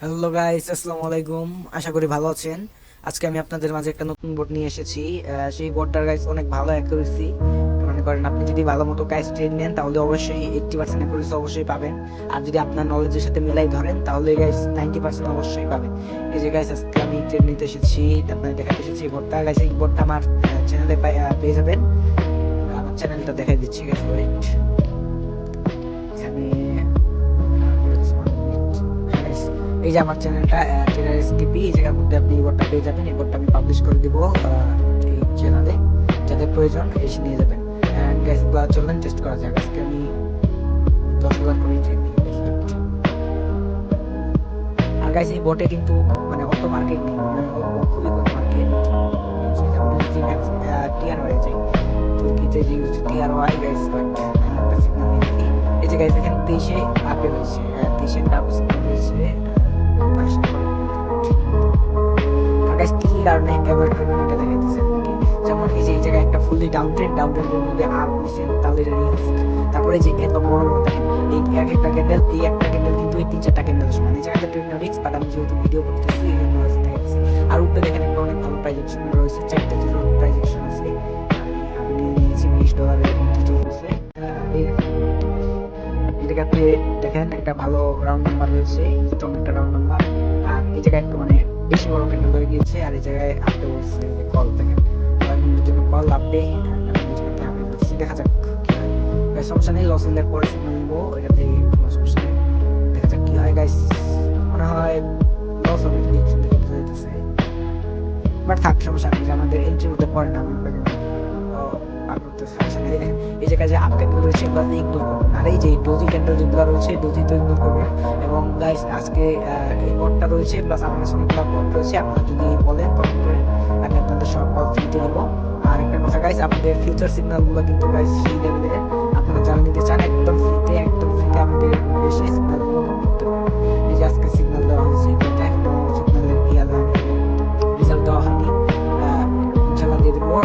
Hello guys, আসসালামু আলাইকুম। আশা করি ভালো আছেন। আজকে আমি আপনাদের মাঝে একটা নতুন বোর্ড নিয়ে এসেছি। সেই বোর্ডটার গাইস অনেক ভালো অ্যাকুরেসি। মনে করেন আপনি যদি ভালো মতো গাইস ট্রেন নেন তাহলে অবশ্যই 80% অ্যাকুরেসি অবশ্যই পাবেন। আর যদি আপনার নলেজের সাথে মিলাই ধরেন তাহলে গাইস 90% অবশ্যই পাবেন। এই যে গাইস আজকে আমি ট্রেন নিতে এসেছি, আপনাদের দেখাতে এসেছি এই বোর্ডটা। গাইস এই বোর্ডটা আমার চ্যানেলে পেয়ে যাবেন। আমার চ্যানেলটা দেখাই দিচ্ছি গাইস, ওয়েট। আমি এই যে আমার চ্যানেলটা ট্রেনার এসটিপি, এই জায়গার মধ্যে আপনি এই বোর্ডটা পেয়ে যাবেন। এই বোর্ডটা আমি পাবলিশ করে দিব এই চ্যানেলে, যাদের প্রয়োজন এসে নিয়ে যাবেন। অ্যান্ড গাইস চললেন টেস্ট করা যাক। আজকে আমি 10,000 করে ট্রেন নিই। আর গাইস এই বোর্ডে কিন্তু মানে অত মার্কেট নেই, খুবই কম মার্কেট। যেমন টিআর হয়ে যায় তুর্কিতে যে টিআর ওয়াই গাইস, বাট আমি একটা সিগন্যাল নিয়ে দেখি। এই যে গাইস এখানে 23-এ আপডেট হয়েছে, 23-এ ডাবল সিগন্যাল হয়েছে। গাইস কি কারণে এভার করবেন এটা দেখাইতেছে আপনাকে। যেমন এই যে এই জায়গায় একটা ফুললি ডাউন ট্রেন্ডের মধ্যে আপ হয়েছে, তাহলে এটা রিস্ক। তারপরে যে এত বড় বড় দেখেন এই এক একটা ক্যান্ডেল, এই একটা ক্যান্ডেল কিন্তু এই 3-4টা ক্যান্ডেল সমান। এই জায়গাটা ট্রেন্ড রিস্ক, বাট আমি যেহেতু ভিডিও করতেছি এই জন্য দেখাচ্ছি। আর উপরে দেখেন একটা অনেক ভালো প্রাইজেকশন রয়েছে, 4টা জিরো প্রাইজেকশন আছে। আমি নিয়ে নিয়েছি $20 চলছে। এই জায়গাতে দেখেন একটা ভালো রাউন্ড নাম্বার রয়েছে, স্ট্রং একটা রাউন্ড নাম্বার। আর এই জায়গায় একটু মানে বেশি বড় ক্যান্ডেল হয়ে গিয়েছে। আর এই জায়গায় আপডে বলছে কল, দেখেন 5 মিনিটের জন্য কল আপডে। দেখা যাক কি হয়। সমস্যা নেই, লস হলে পরে সিগন্যাল নিবো, এটাতে কোনো সমস্যা নেই। দেখা যাক কি হয় গাইস। মনে হয় লস হবে, বাট থাক, সমস্যা নেই। আমাদের এন্ট্রি হতে পারে না, আমি এই জায়গায় যে আপ ক্যান্ডেল রয়েছে এগুলো ইগনোর করবেন। আর এই যে ডোজি ক্যান্ডেল যেগুলো রয়েছে ডোজি তো ইগনোর করবেন। এবং গাইস আজকে এই বোর্ডটা রয়েছে, প্লাস আমার কাছে অনেকগুলো বোর্ড রয়েছে। আপনারা যদি বলেন কমেন্ট করে আমি আপনাদের সব কল ফ্রিতে দিব। আর একটা কথা গাইস, আপনাদের ফিউচার সিগন্যালগুলো কিন্তু গাইস ফ্রি লেভেলের। আপনারা যারা নিতে চান একদম ফ্রিতে আমাদের এসে সিগন্যালগুলো করতে পারেন। এই যে আজকে সিগন্যাল দেওয়া হয়েছে, এটা এখনো সিগন্যালের রেজাল্ট দেওয়া হয়নি। ইনশাল্লাহ দিয়ে দেবো।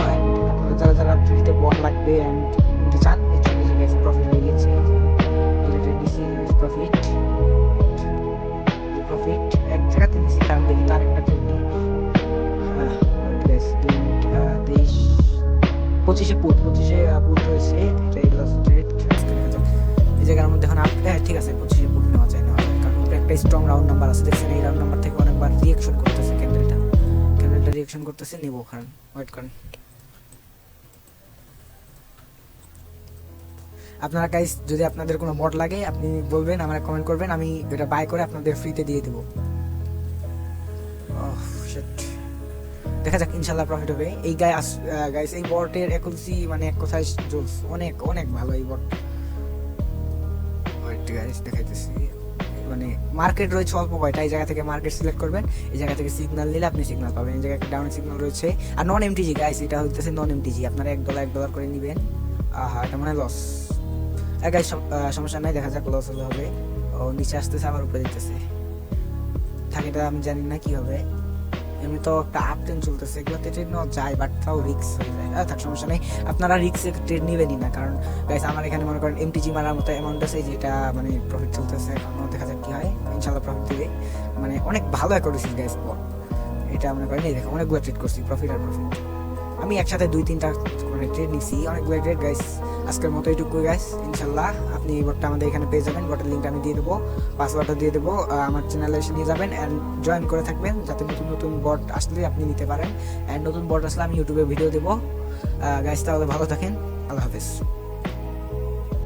আপনারা যারা ফ্রিতে বল লাগবে অ্যান্ড নিতে চান এর জন্য যে গাইস প্রফিট হয়ে গেছে, প্রফিট প্রফিট এক জায়গাতে নিছি, কারণ দেখি তার একটা জন্য 25-এ পুট রয়েছে। এটা ইলাস্ট্রেট এই জায়গার মধ্যে এখন ঠিক আছে, 25-এ পুট নেওয়া যায়, কারণ একটা স্ট্রং রাউন্ড নাম্বার আছে। দেখছেন এই রাউন্ড নাম্বার থেকে অনেকবার রিয়েকশন করতেছে ক্যান্ডেলটা রিয়েকশন করতেছে। নিবো, কারণ ওয়েট করেন। আপনারা গাইস যদি আপনাদের কোনো বট লাগে আপনি বলবেন, আমরা কমেন্ট করবেন, আমি এটা বাই করে আপনাদের ফ্রিতে দিয়ে দেবো। দেখা যাক, ইনশাল্লাহ প্রফিট হবে। এই গাইস এই বটের অ্যাকুরেসি মানে এক কথায় জোস, অনেক অনেক ভালো এই বট। গাইস দেখাইতেছি, মানে মার্কেট রয়েছে অল্প কয়টা। এই জায়গা থেকে মার্কেট সিলেক্ট করবেন, এই জায়গা থেকে সিগন্যাল নিলে আপনি সিগন্যাল পাবেন। এই জায়গায় একটা ডাউন সিগন্যাল রয়েছে। আর নন এমটিজি গাইস, এটা হইতেছে নন এমটিজি। আপনারা $1 করে নেবেন। এটা মানে লস। গাইস সমস্যা নাই, দেখা যাক লস হলে হবে। ও নিচে আসতেছে, আবার উপরে যেতেছে, থাকে এটা আমি জানি না কি হবে। এমনি তো একটা আপ ট্রেন চলতেছে, এগুলোতে ট্রেড নেওয়া যায়, বাট তাও রিক্স হয়ে যায়। থাক, সমস্যা নেই, আপনারা রিক্সে ট্রেড নেবেনই না। কারণ গাইস আমার এখানে মনে করেন এমটিজি মারার মতো অ্যামাউন্ট আছে, যেটা মানে প্রফিট চলতেছে এখনো। দেখা যাক কি হয়, ইনশাল্লাহ প্রফিট দিবে। মানে অনেক ভালো অ্যাকুরেসি গাইস এটা মনে করেন। এই দেখো অনেকগুলো ট্রেড করছি, প্রফিট আর প্রফিট। আমি একসাথে 2-3টা করে ট্রেড নিছি, অনেকগুলো ট্রেড গাইস। আজকের মতো এইটুকু গাইস। ইনশাল্লাহ আপনি এই বোর্ডটা আমাদের এখানে পেয়ে যাবেন। বোর্ডের লিঙ্ক আমি দিয়ে দেবো, পাসওয়ার্ডটা দিয়ে দেবো। আমার চ্যানেলে এসে নিয়ে যাবেন অ্যান্ড জয়েন করে থাকবেন, যাতে নতুন নতুন বোর্ড আসলে আপনি নিতে পারেন। অ্যান্ড নতুন বোর্ড আসলে আমি ইউটিউবে ভিডিও দেবো গাইস। তাহলে ভালো থাকেন, আল্লাহ হাফেজ।